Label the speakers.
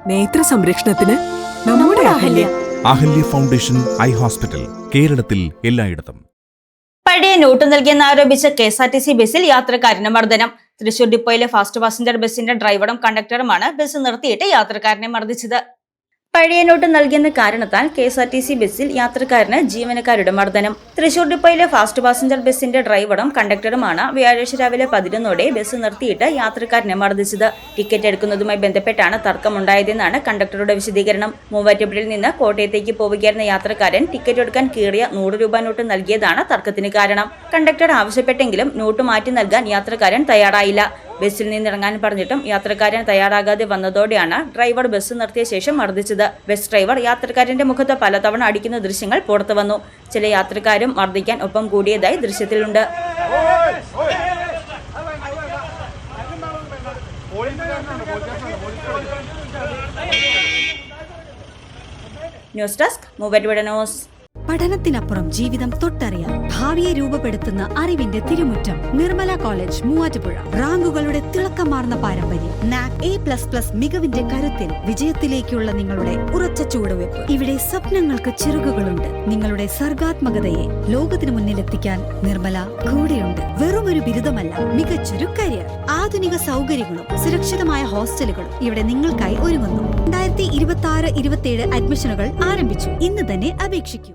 Speaker 1: നേത്ര സംരക്ഷണത്തിന് നമ്മുടെ Ahalya.
Speaker 2: Ahalya foundation eye hospital, കേരളത്തിൽ എല്ലായിടത്തും.
Speaker 3: പഴയ നോട്ട് നൽകിയെന്നാരോപിച്ച KSRTC ബസ്സിൽ യാത്രക്കാരന് മർദ്ദനം. തൃശൂർ ഡിപ്പോയിലെ ഫാസ്റ്റ് പാസഞ്ചർ ബസിന്റെ ഡ്രൈവറും കണ്ടക്ടറുമാണ് ബസ് നിർത്തിയിട്ട് യാത്രക്കാരനെ മർദ്ദിച്ചത്. പഴയ നോട്ട് നൽകിയെന്ന കാരണത്താൽ KSRTC ബസ്സിൽ യാത്രക്കാരന് ജീവനക്കാരുടെ മർദ്ദനം. തൃശൂർ ഡിപ്പോയിലെ ഫാസ്റ്റ് പാസഞ്ചർ ബസിന്റെ ഡ്രൈവറും കണ്ടക്ടറുമാണ് വ്യാഴാഴ്ച രാവിലെ 11 ബസ് നിർത്തിയിട്ട് യാത്രക്കാരനെ മർദ്ദിച്ചത്. ടിക്കറ്റ് എടുക്കുന്നതുമായി ബന്ധപ്പെട്ടാണ് തർക്കമുണ്ടായതെന്നാണ് കണ്ടക്ടറുടെ വിശദീകരണം. മൂവാറ്റുപുഴയിൽ നിന്ന് കോട്ടയത്തേക്ക് പോവുകയായിരുന്ന യാത്രക്കാരൻ ടിക്കറ്റ് എടുക്കാൻ കീറിയ 100 രൂപ നോട്ട് നൽകിയതാണ് തർക്കത്തിന് കാരണം. കണ്ടക്ടർ ആവശ്യപ്പെട്ടെങ്കിലും നോട്ട് മാറ്റി നൽകാൻ യാത്രക്കാരൻ തയ്യാറായില്ല. ബസ്സിൽ നിന്നിറങ്ങാൻ പറഞ്ഞിട്ടും യാത്രക്കാരൻ തയ്യാറാകാതെ വന്നതോടെയാണ് ഡ്രൈവർ ബസ് നിർത്തിയ ശേഷം മർദ്ദിച്ചത്. ബസ് ഡ്രൈവർ യാത്രക്കാരന്റെ മുഖത്ത് പലതവണ അടിക്കുന്ന ദൃശ്യങ്ങൾ പുറത്തു വന്നു. ചില യാത്രക്കാരും മർദ്ദിക്കാൻ ഒപ്പം കൂടിയതായി ദൃശ്യത്തിലുണ്ട്. News desk Muvattupuzha news.
Speaker 4: പഠനത്തിനപ്പുറം ജീവിതം തൊട്ടറിയാം. ഭാവിയെ രൂപപ്പെടുത്തുന്ന അറിവിന്റെ തിരുമുറ്റം നിർമ്മല കോളേജ് മൂവാറ്റുപുഴ. റാങ്കുകളുടെ തിളക്കമാർന്ന പാരമ്പര്യം. NAC A++ മികവിന്റെ കരുത്തിൽ വിജയത്തിലേക്കുള്ള നിങ്ങളുടെ ഉറച്ച ചുവടുവെപ്പ്. ഇവിടെ സ്വപ്നങ്ങൾക്ക് ചിറകുകളുണ്ട്. നിങ്ങളുടെ സർഗാത്മകതയെ ലോകത്തിനു മുന്നിലെത്തിക്കാൻ നിർമ്മല കൂടെയുണ്ട്. വെറുമൊരു ബിരുദമല്ല, മികച്ചൊരു കരിയർ. ആധുനിക സൗകര്യങ്ങളും സുരക്ഷിതമായ ഹോസ്റ്റലുകളും ഇവിടെ നിങ്ങൾക്കായി ഒരുങ്ങുന്നു. 2026-27 അഡ്മിഷനുകൾ ആരംഭിച്ചു. ഇന്ന് തന്നെ അപേക്ഷിക്കൂ.